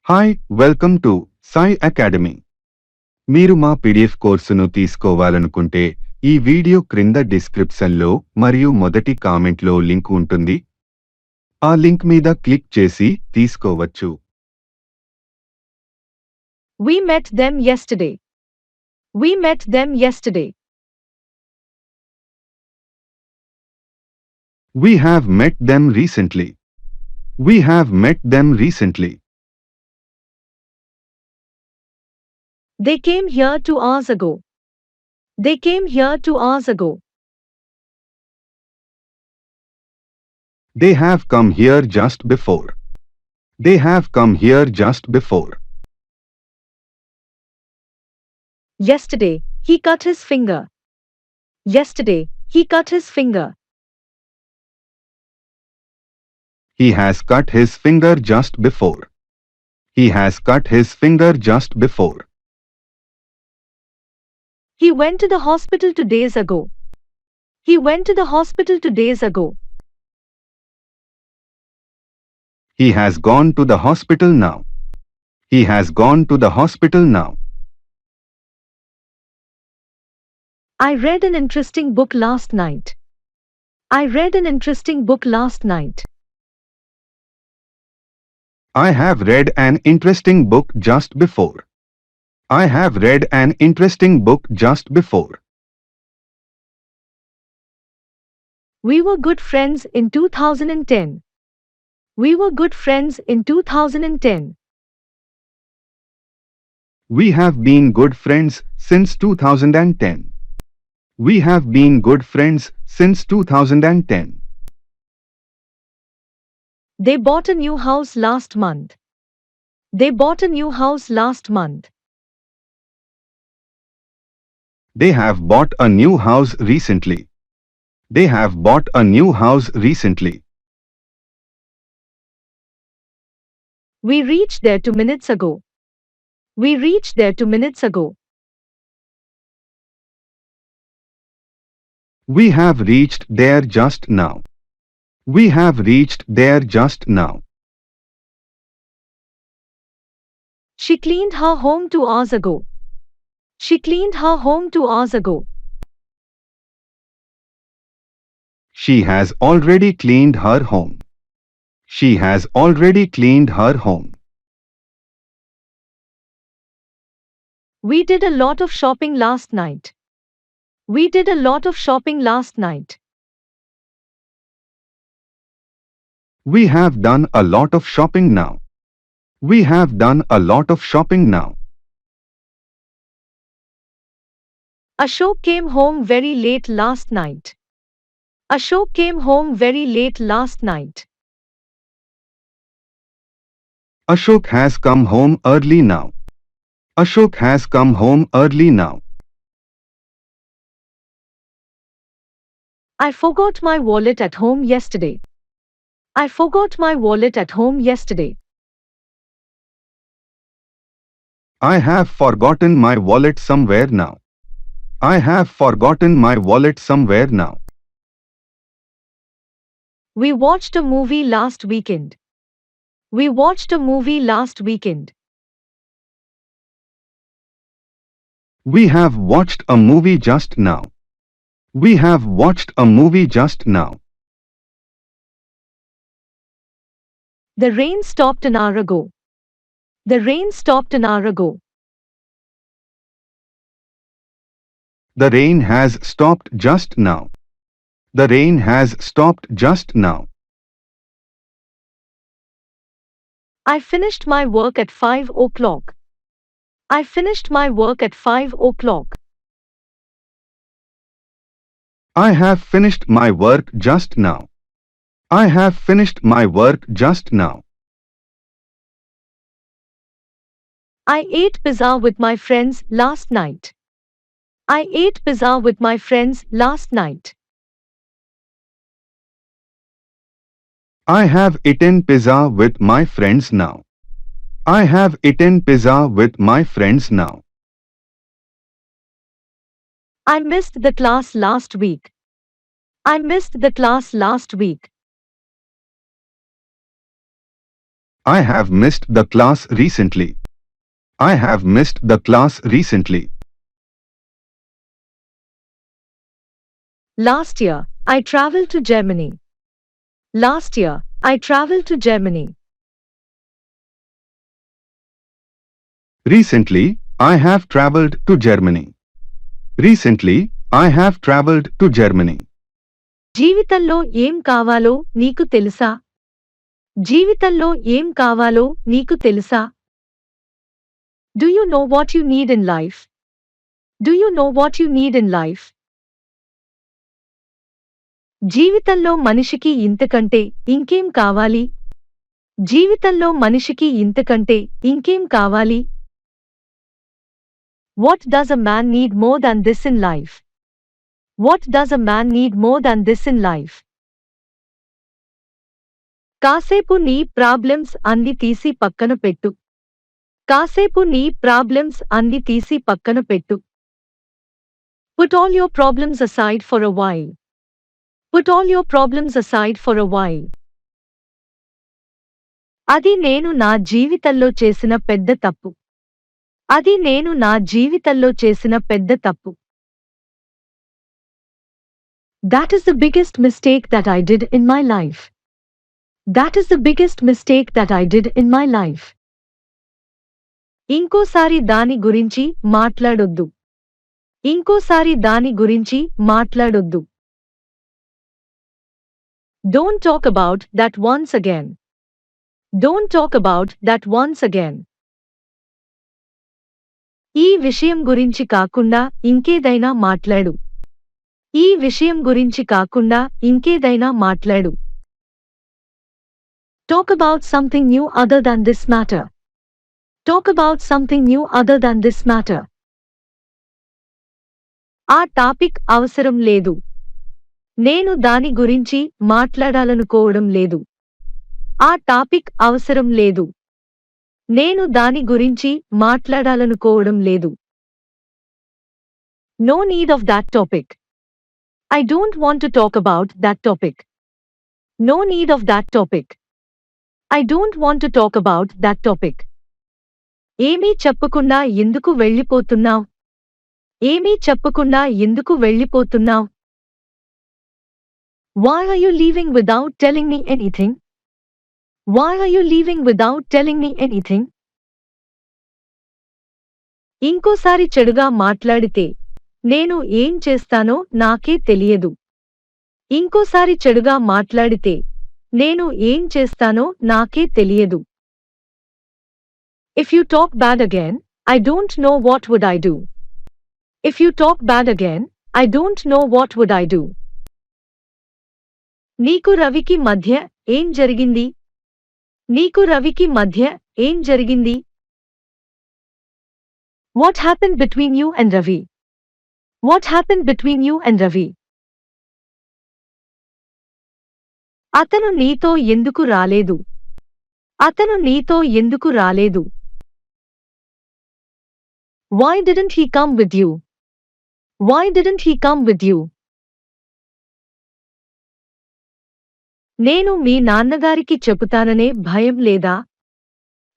Hi welcome to Sai academy. మీరు మా PDF కోర్సును తీసుకోవాలనుకుంటే ఈ వీడియో క్రింద డిస్క్రిప్షన్లో మరియు మొదటి కామెంట్లో లింక్ ఉంటుంది. ఆ లింక్ మీద క్లిక్ చేసి తీసుకోవచ్చు. We met them yesterday. We met them yesterday. We have met them recently. We have met them recently. They came here 2 hours ago. They came here 2 hours ago. They have come here just before. They have come here just before. Yesterday, he cut his finger. Yesterday, he cut his finger. He has cut his finger just before. He has cut his finger just before. He went to the hospital 2 days ago. He went to the hospital 2 days ago. He has gone to the hospital now. He has gone to the hospital now. I read an interesting book last night. I read an interesting book last night. I have read an interesting book just before. I have read an interesting book just before. We were good friends in 2010. We were good friends in 2010. We have been good friends since 2010. We have been good friends since 2010. They bought a new house last month. They bought a new house last month. They have bought a new house recently. They have bought a new house recently. We reached there 2 minutes ago. We reached there 2 minutes ago. We have reached there just now. We have reached there just now. She cleaned her home 2 hours ago. She cleaned her home 2 hours ago. She has already cleaned her home. She has already cleaned her home. We did a lot of shopping last night. We did a lot of shopping last night. We have done a lot of shopping now. We have done a lot of shopping now. Ashok came home very late last night. Ashok came home very late last night. Ashok has come home early now. Ashok has come home early now. I forgot my wallet at home yesterday. I forgot my wallet at home yesterday. I have forgotten my wallet somewhere now. I have forgotten my wallet somewhere now. We watched a movie last weekend. We watched a movie last weekend. We have watched a movie just now. We have watched a movie just now. The rain stopped an hour ago. The rain stopped an hour ago. The rain has stopped just now. The rain has stopped just now. I finished my work at 5 o'clock. I finished my work at 5 o'clock. I have finished my work just now. I have finished my work just now. I ate pizza with my friends last night. I ate pizza with my friends last night. I have eaten pizza with my friends now. I have eaten pizza with my friends now. I missed the class last week. I missed the class last week. I have missed the class recently. I have missed the class recently. Last year, I traveled to Germany. Last year, I traveled to Germany. Recently, I have traveled to Germany. Recently, I have traveled to Germany. జీవితంలో ఏం కావాలో నీకు తెలుసా? జీవితంలో ఏం కావాలో నీకు తెలుసా? Do you know what you need in life? Do you know what you need in life? జీవితంలో మనిషికి ఇంతకంటే ఇంకేం కావాలి? జీవితంలో మనిషికి ఇంతకంటే ఇంకేం కావాలి? What does a man need more than this in life? What does a man need more than this in life? కాసేపు నీ ప్రాబ్లమ్స్ అన్ని తీసి పక్కన పెట్టు. కాసేపు నీ ప్రాబ్లమ్స్ అన్ని తీసి పక్కన పెట్టు. Put all your problems aside for a while. Put all your problems aside for a while. అది నేను నా జీవితంలో చేసిన పెద్ద తప్పు. అది నేను నా జీవితంలో చేసిన పెద్ద తప్పు. That is the biggest mistake that I did in my life. That is the biggest mistake that I did in my life. ఇంకోసారి దాని గురించి మాట్లాడొద్దు. ఇంకోసారి దాని గురించి మాట్లాడొద్దు. Don't talk about that once again. Don't talk about that once again. ఈ విషయం గురించి కాకుండా ఇంకేదైనా మాట్లాడు. ఈ విషయం గురించి కాకుండా ఇంకేదైనా మాట్లాడు. Talk about something new other than this matter. Talk about something new other than this matter. ఆ టాపిక్ అవసరం లేదు. నేను దాని గురించి మాట్లాడాలనుకోవడం లేదు. ఆ టాపిక్ అవసరం లేదు. నేను దాని గురించి మాట్లాడాలనుకోవడం లేదు. No need of that topic. I don't want to talk about that topic. No need of that topic. I don't want to talk about that topic. ఏమీ చెప్పకుండా ఎందుకు వెళ్ళిపోతున్నావ్? ఏమీ చెప్పకుండా ఎందుకు వెళ్ళిపోతున్నావ్? Why are you leaving without telling me anything? Why are you leaving without telling me anything? ఇంకోసారి చెడుగా మాట్లాడితే నేను ఏం చేస్తానో నాకే తెలియదు. ఇంకోసారి చెడుగా మాట్లాడితే నేను ఏం చేస్తానో నాకే తెలియదు. If you talk bad again, I don't know what would I do. If you talk bad again, I don't know what would I do. నీకు రవికి మధ్య ఏం జరిగింది? నీకు రవికి మధ్య ఏం జరిగింది? What happened between you and Ravi? What happened between you and Ravi? అతను నీతో ఎందుకు రాలేదు? అతను నీతో ఎందుకు రాలేదు? Why didn't he come with you? Why didn't he come with you? నేను మీ నాన్నగారికి చెబుతాననే భయం లేదా?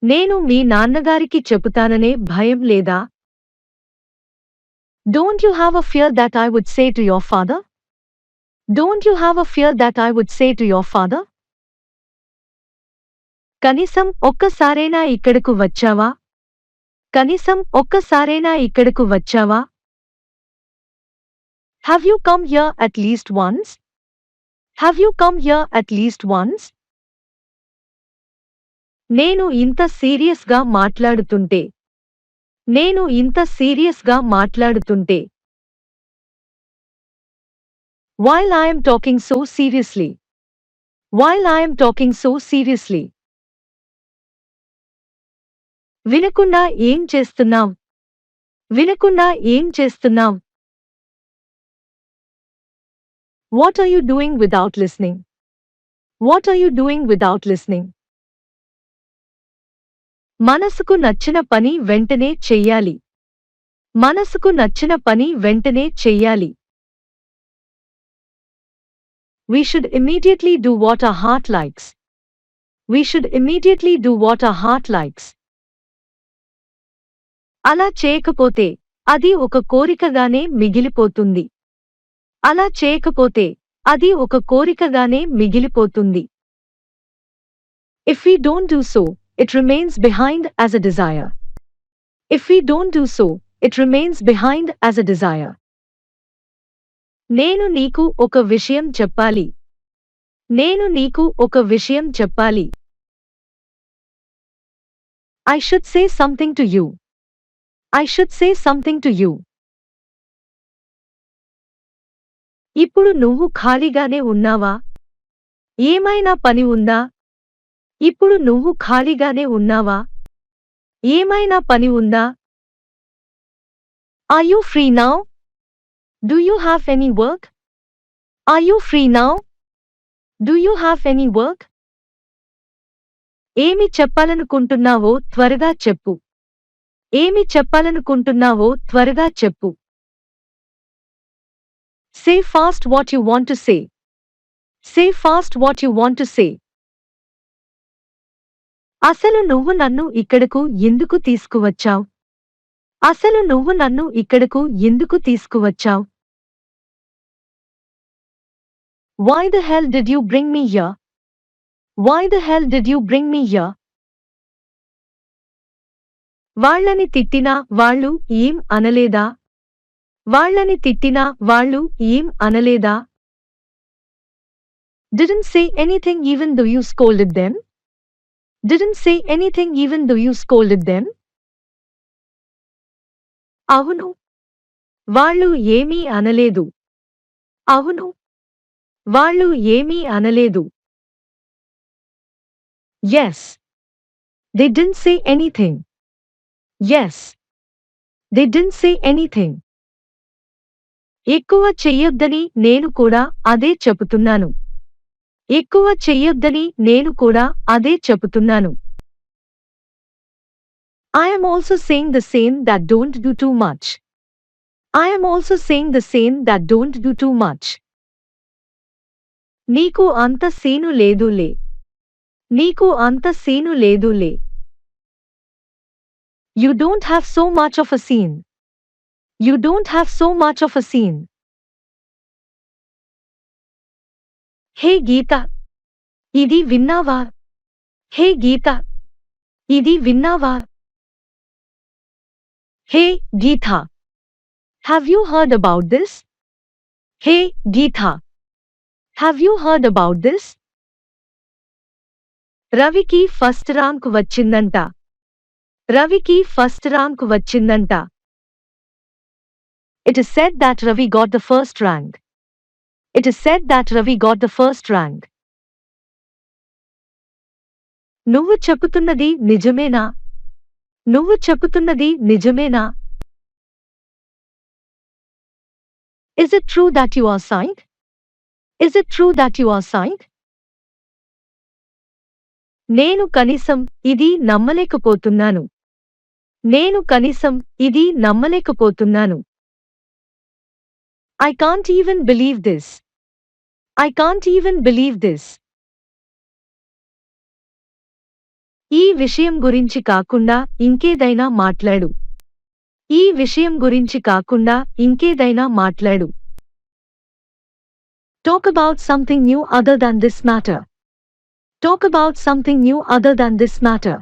నేను మీ నాన్నగారికి చెబుతాననే భయం లేదా? Don't you have a fear that I would say to your father? Don't you have a fear that I would say to your father? కనీసం ఒక్కసారైనా ఇక్కడకు వచ్చావా? కనీసం ఒక్కసారైనా ఇక్కడకు వచ్చావా? Have you come here at least once? Have you come here at least once? నేను ఇంత సీరియస్గా మాట్లాడుతుంటే నేను ఇంత సీరియస్గా మాట్లాడుతుంటే While I am talking so seriously. While I am talking so seriously. వినకుండా ఏం చేస్తున్నావ్? వినకుండా ఏం చేస్తున్నావ్? What are you doing without listening? What are you doing without listening? మనసుకు నచ్చిన పని వెంటనే చెయ్యాలి. మనసుకు నచ్చిన పని వెంటనే చెయ్యాలి. We should immediately do what our heart likes. We should immediately do what our heart likes. అలా చేయకపోతే అది ఒక కోరికగానే మిగిలిపోతుంది. అలా చేయకపోతే అది ఒక కోరికగానే మిగిలిపోతుంది. If we don't do so, it remains behind as a desire. If we don't do so, it remains behind as a desire. నేను నీకు ఒక విషయం చెప్పాలి. నేను నీకు ఒక విషయం చెప్పాలి. I should say something to you. I should say something to you. ఇప్పుడు నువ్వు ఖాళీగానే ఉన్నావా? ఏమైనా పని ఉందా? ఇప్పుడు నువ్వు ఖాళీగానే ఉన్నావా? ఏమైనా పని ఉందా? Are you free now? Do you have any work? Are you free now? Do you have any work? ఏమి చెప్పాలనుకుంటున్నావో త్వరగా చెప్పు. ఏమి చెప్పాలనుకుంటున్నావో త్వరగా చెప్పు. Say fast what you want to say. Say fast what you want to say. అసలు నువ్వు నన్ను ఇక్కడకు ఎందుకు తీసుకువచ్చావ్? అసలు నువ్వు నన్ను ఇక్కడకు ఎందుకు తీసుకువచ్చావ్? Why the hell did you bring me here? Why the hell did you bring me here? వాళ్ళని తిట్టినా వాళ్ళు ఏం అనలేదా? వాళ్ళని తిట్టినా వాళ్ళు ఏం అనలేదా? Didn't say anything even though you scolded them? Didn't say anything even though you scolded them? అవును. వాళ్ళు ఏమీ అనలేదు. అవును. వాళ్ళు ఏమీ అనలేదు. Yes. They didn't say anything. Yes. They didn't say anything. ఎక్కువ చెయ్యొద్దని నేను కూడా అదే చెబుతున్నాను. ఎక్కువ చెయ్యొద్దని నేను కూడా అదే చెబుతున్నాను. I am also saying the same that don't do too much. I am also saying the same that don't do too much. నీకు అంత సీను లేదులే. నీకు అంత సీను లేదులే. You don't have so much of a scene. You don't have so much of a scene. హే గీత, ఇది విన్నావా? Hey Geeta, ఇది విన్నావా? Hey Geeta, have you heard about this? Hey Geeta, have you heard about this? రవికి first rank వచ్చిందంట. రవికి first rank వచ్చిందంట. It is said that Ravi got the first rank. It is said that Ravi got the first rank. నువ్వు చెబుతున్నది నిజమేనా? నువ్వు చెబుతున్నది నిజమేనా? Is it true that you are sick? Is it true that you are sick? నేను కనీసం ఇది నమ్మలేకపోతున్నాను. నేను కనీసం ఇది నమ్మలేకపోతున్నాను. I can't even believe this. I can't even believe this. ఈ విషయం గురించి కాకుండా ఇంకేదైనా మాట్లాడు. ఈ విషయం గురించి కాకుండా ఇంకేదైనా మాట్లాడు. Talk about something new other than this matter. Talk about something new other than this matter.